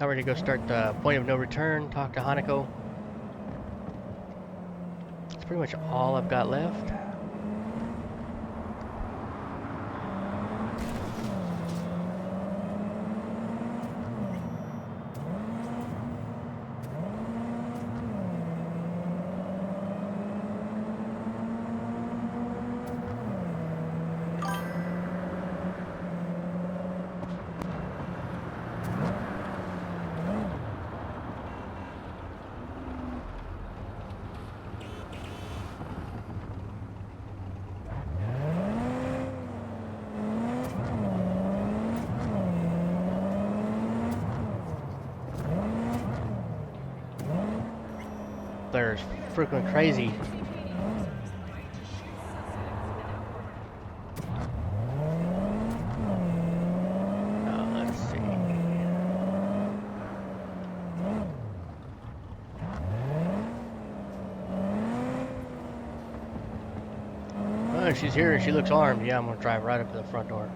Now we're gonna go start the point of no return, talk to Hanako. That's pretty much all I've got left. There's freaking crazy. Let's see. Oh, she's here. She looks armed. Yeah, I'm gonna drive right up to the front door.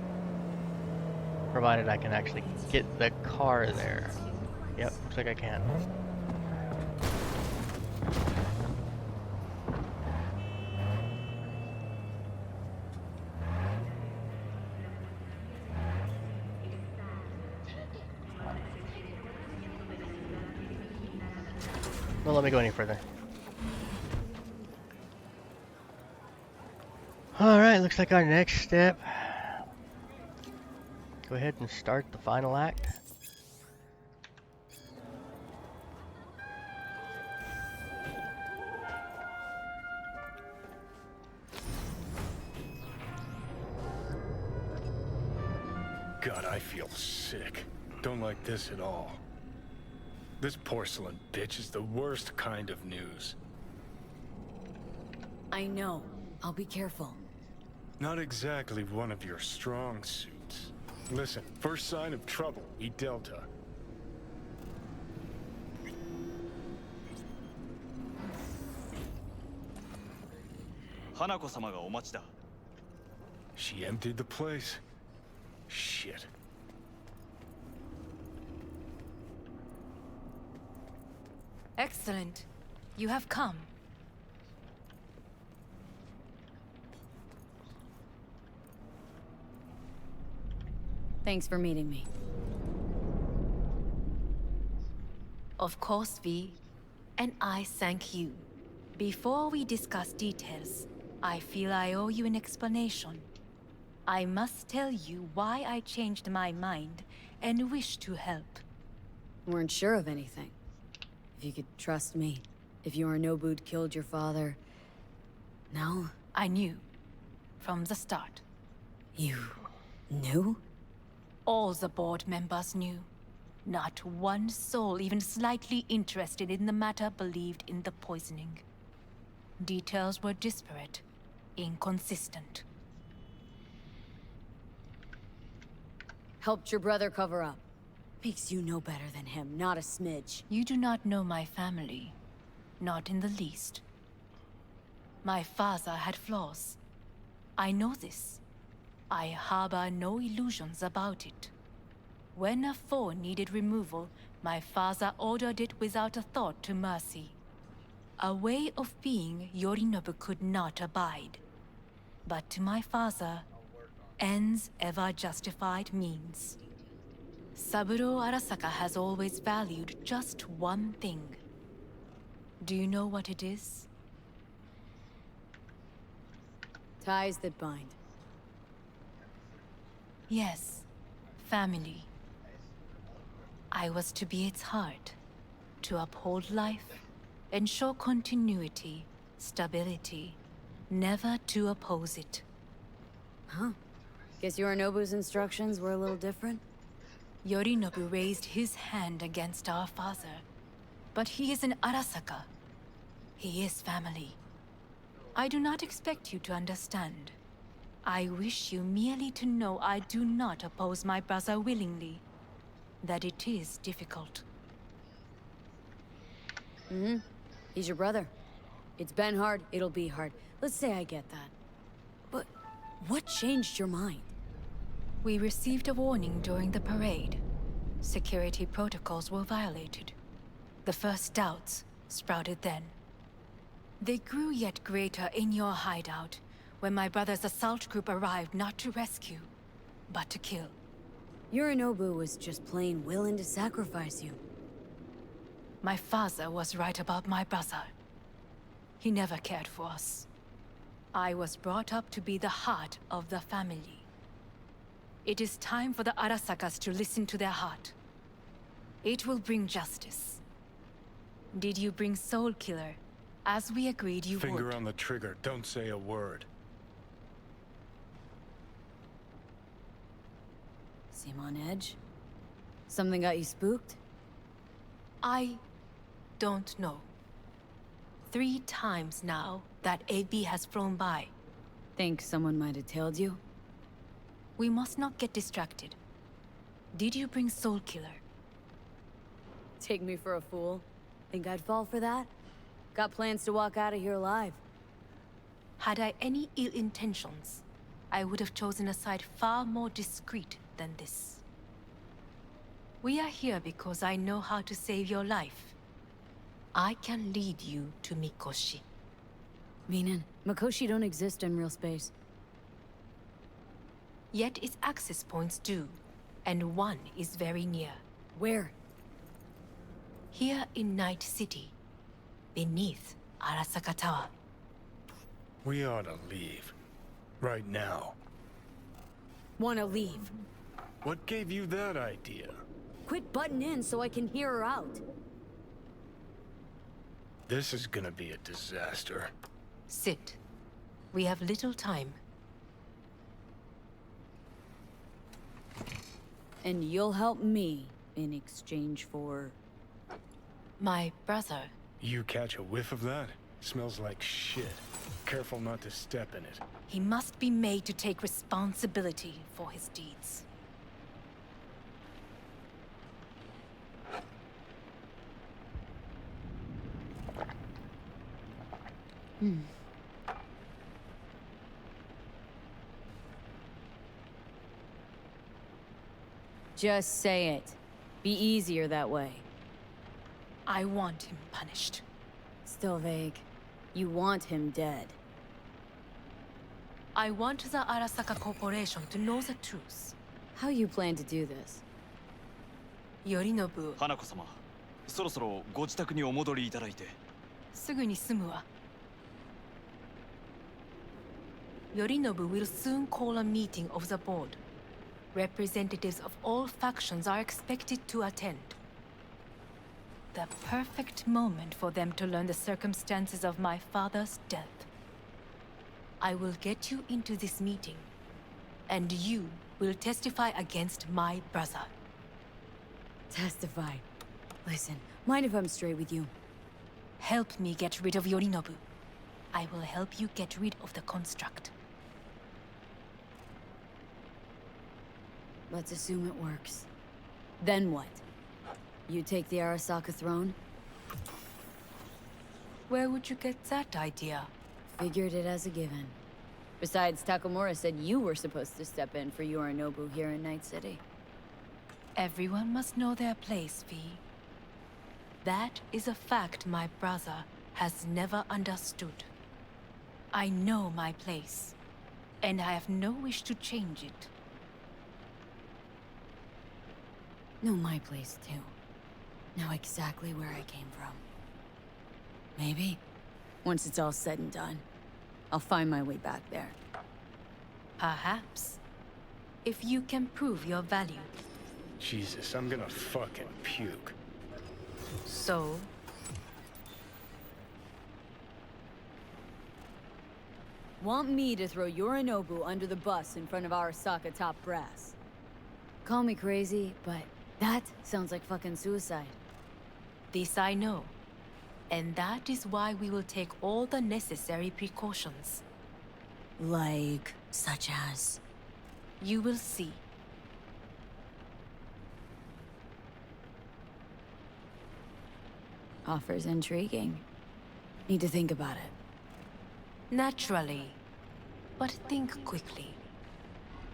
Provided I can actually get the car there. Yep, looks like I can. Don't let me go any further. Alright, looks like our next step. Go ahead and start the final act. God, I feel sick. Don't like this at all. This porcelain bitch is the worst kind of news. I know. I'll be careful. Not exactly one of your strong suits. Listen, first sign of trouble, eat Delta. Hanako-sama ga omachi da. She emptied the place? Shit. Excellent. You have come. Thanks for meeting me. Of course, V. And I thank you. Before we discuss details, I feel I owe you an explanation. I must tell you why I changed my mind and wish to help. Weren't sure of anything. If you could trust me. If Yorinobu'd killed your father... No? I knew. From the start. You... knew? All the board members knew. Not one soul even slightly interested in the matter believed in the poisoning. Details were disparate, inconsistent. Helped your brother cover up. Makes you know better than him, not a smidge. You do not know my family. Not in the least. My father had flaws. I know this. I harbor no illusions about it. When a foe needed removal, my father ordered it without a thought to mercy. A way of being Yorinobu could not abide. But to my father, ends ever justified means. Saburo Arasaka has always valued just one thing. Do you know what it is? Ties that bind. Yes, family. I was to be its heart, to uphold life, ensure continuity, stability, never to oppose it. Huh. Guess Yorinobu's instructions were a little different? Yorinobu raised his hand against our father, but he is an Arasaka. He is family. I do not expect you to understand. I wish you merely to know I do not oppose my brother willingly. That it is difficult. Mm-hmm. He's your brother. It's been hard, it'll be hard. Let's say I get that. But what changed your mind? We received a warning during the parade. Security protocols were violated. The first doubts sprouted then. They grew yet greater in your hideout when my brother's assault group arrived not to rescue, but to kill. Yorinobu was just plain willing to sacrifice you. My father was right about my brother. He never cared for us. I was brought up to be the heart of the family. It is time for the Arasakas to listen to their heart. It will bring justice. Did you bring Soul Killer, as we agreed you would? Finger on the trigger, don't say a word. Seem on edge? Something got you spooked? I don't know. 3 times now that AB has flown by. Think someone might have tailed you? We must not get distracted. Did you bring Soul Killer? Take me for a fool? Think I'd fall for that? Got plans to walk out of here alive. Had I any ill intentions, I would have chosen a side far more discreet than this. We are here because I know how to save your life. I can lead you to Mikoshi. Meaning, Mikoshi don't exist in real space. Yet its access points do, and one is very near. Where? Here in Night City, beneath Arasaka Tower. We ought to leave. Right now. Wanna leave? What gave you that idea? Quit butting in so I can hear her out. This is gonna be a disaster. Sit. We have little time. And you'll help me in exchange for... My brother. You catch a whiff of that? Smells like shit. Careful not to step in it. He must be made to take responsibility for his deeds. Just say it. Be easier that way. I want him punished. Still vague. You want him dead. I want the Arasaka Corporation to know the truth. How you plan to do this? Yorinobu, 花子様、そろそろご自宅にお戻りいただいて。すぐに済むわ。Yorinobu will soon call a meeting of the board. Representatives of all factions are expected to attend. The perfect moment for them to learn the circumstances of my father's death. I will get you into this meeting, and you will testify against my brother. Testify. Listen, mind if I'm straight with you? Help me get rid of Yorinobu. I will help you get rid of the construct. Let's assume it works. Then what? You take the Arasaka throne? Where would you get that idea? Figured it as a given. Besides, Takamura said you were supposed to step in for Yorinobu here in Night City. Everyone must know their place, V. That is a fact my brother has never understood. I know my place, and I have no wish to change it. Know my place, too. Know exactly where I came from. Maybe, once it's all said and done, I'll find my way back there. Perhaps. If you can prove your value. Jesus, I'm gonna fucking puke. So? Want me to throw Yorinobu under the bus in front of Arasaka top brass? Call me crazy, but that sounds like fucking suicide. This I know. And that is why we will take all the necessary precautions. Like, such as? You will see. Offers intriguing. Need to think about it. Naturally. But think quickly.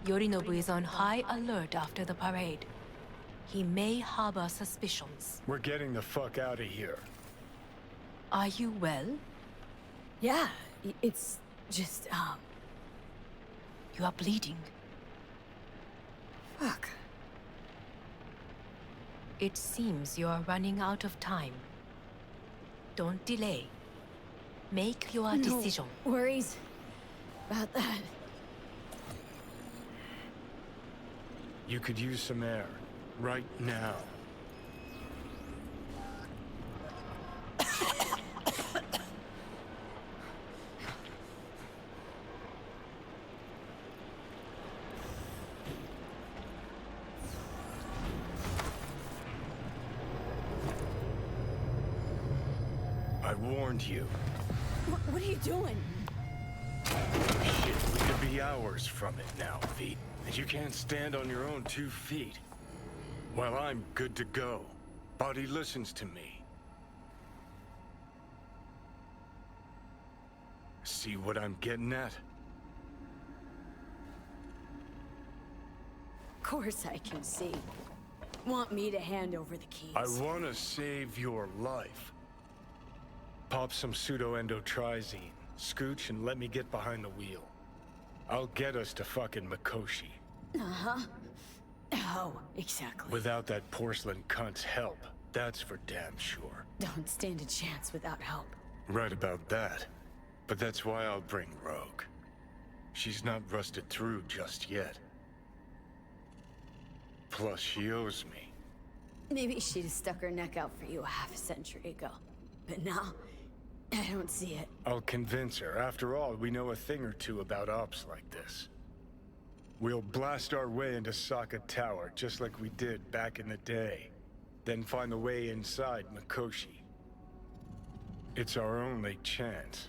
Yorinobu is on high alert after the parade. He may harbor suspicions. We're getting the fuck out of here. Are you well? Yeah, it's just, You are bleeding. fuck. It seems you are running out of time. Don't delay. Make your decision. No worries about that. You could use some air. Right now. I warned you. What are you doing? Shit, we could be hours from it now, V. And you can't stand on your own 2 feet. Well, I'm good to go. Body listens to me. See what I'm getting at? Of course I can see. Want me to hand over the keys? I want to save your life. Pop some pseudo-endotrizine, scooch, and let me get behind the wheel. I'll get us to fucking Mikoshi. Uh-huh. How exactly? Without that porcelain cunt's help, that's for damn sure. Don't stand a chance without help. Right about that. But that's why I'll bring Rogue. She's not rusted through just yet. Plus, she owes me. Maybe she'd have stuck her neck out for you a half a century ago. But now, I don't see it. I'll convince her. After all, we know a thing or two about ops like this. We'll blast our way into Sokka Tower, just like we did back in the day. Then find the way inside Mikoshi. It's our only chance.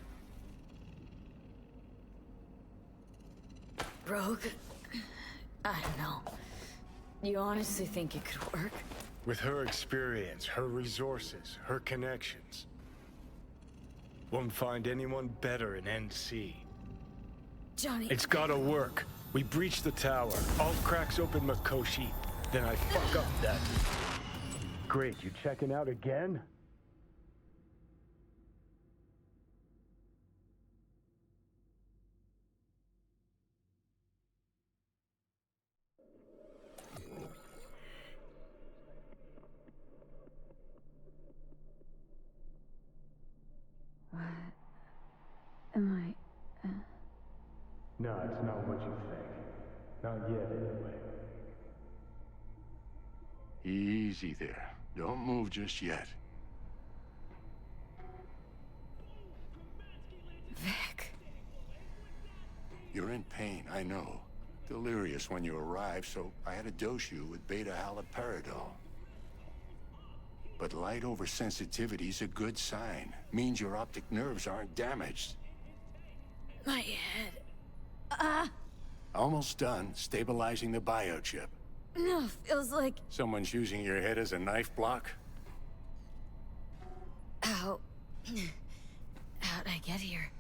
Rogue? I don't know. You honestly think it could work? With her experience, her resources, her connections. Won't find anyone better in NC. Johnny... It's gotta work. We breach the tower. Alt cracks open Mikoshi. Then I fuck up that. Great, you checking out again? What am I... No, it's not what you think. Not yet, anyway. Easy there. Don't move just yet. Vic... You're in pain, I know. Delirious when you arrived, so I had to dose you with beta-haloperidol. But light oversensitivity's a good sign. Means your optic nerves aren't damaged. My head... Almost done stabilizing the biochip. No, feels like... Someone's using your head as a knife block? How... How'd I get here?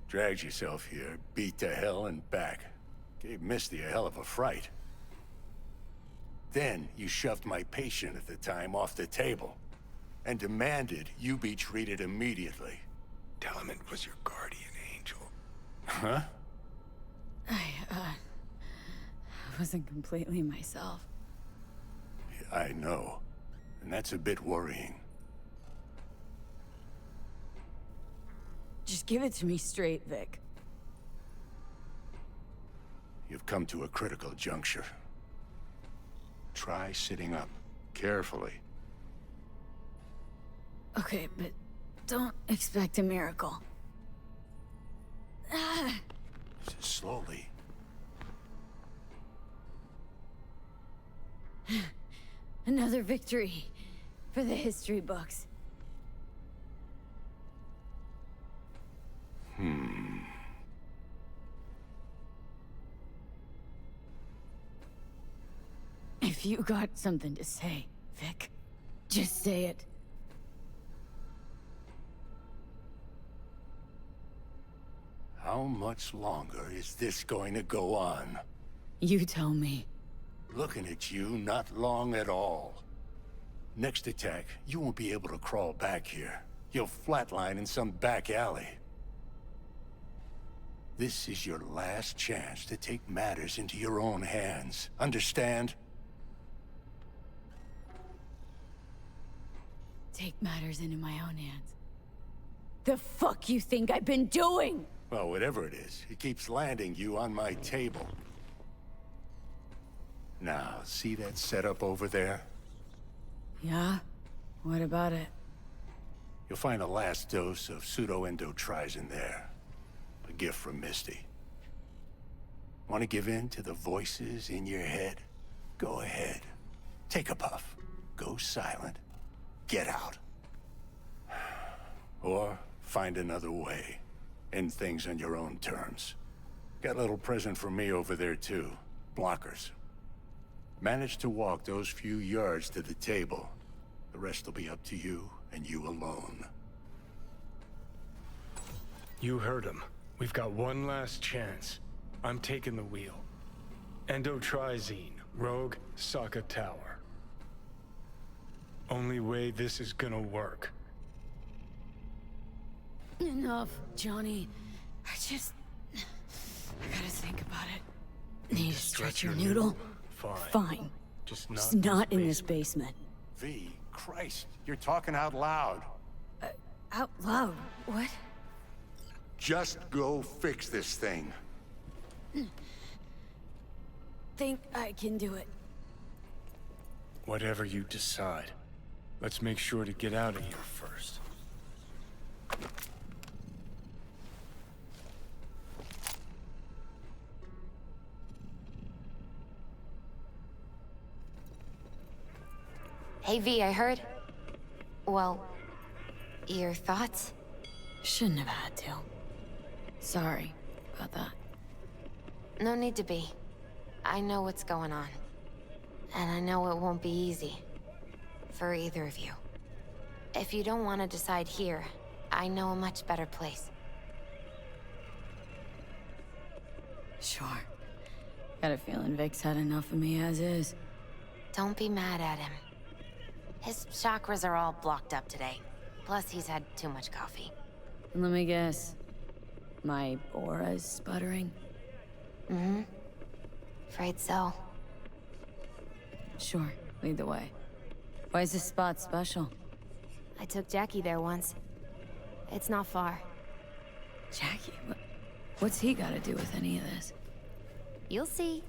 Dragged yourself here, beat to hell and back. Gave Misty a hell of a fright. Then you shoved my patient at the time off the table and demanded you be treated immediately. Tell him it was your guardian angel. Huh? I wasn't completely myself. I know. And that's a bit worrying. Just give it to me straight, Vic. You've come to a critical juncture. Try sitting up. Carefully. Okay, but don't expect a miracle. Slowly. Another victory for the history books. If you got something to say, Vic, just say it. How much longer is this going to go on? You tell me. Looking at you, not long at all. Next attack, you won't be able to crawl back here. You'll flatline in some back alley. This is your last chance to take matters into your own hands. Understand? Take matters into my own hands. The fuck you think I've been doing? Well, whatever it is, it keeps landing you on my table. Now, see that setup over there? Yeah? What about it? You'll find the last dose of pseudo-endotrizin there. A gift from Misty. Want to give in to the voices in your head? Go ahead. Take a puff. Go silent. Get out. Or find another way. End things on your own terms. Got a little present for me over there too. Blockers. Manage to walk those few yards to the table. The rest will be up to you and you alone. You heard him. We've got one last chance. I'm taking the wheel. Endotrizine, Rogue, Sokka Tower. Only way this is gonna work. Enough, Johnny. I gotta think about it. Need to stretch your noodle? Fine. Just not in this basement. V, Christ, you're talking out loud. Out loud? What? Just go fix this thing. Think I can do it. Whatever you decide. Let's make sure to get out of here first. Hey V, I heard. Well, your thoughts? Shouldn't have had to. Sorry about that. No need to be. I know what's going on. And I know it won't be easy. For either of you. If you don't want to decide here, I know a much better place. Sure. Got a feeling Vic's had enough of me as is. Don't be mad at him. His chakras are all blocked up today. Plus, he's had too much coffee. Let me guess. My aura's sputtering? Mm-hmm. Afraid so. Sure, lead the way. Why is this spot special? I took Jackie there once. It's not far. Jackie? What's he got to do with any of this? You'll see.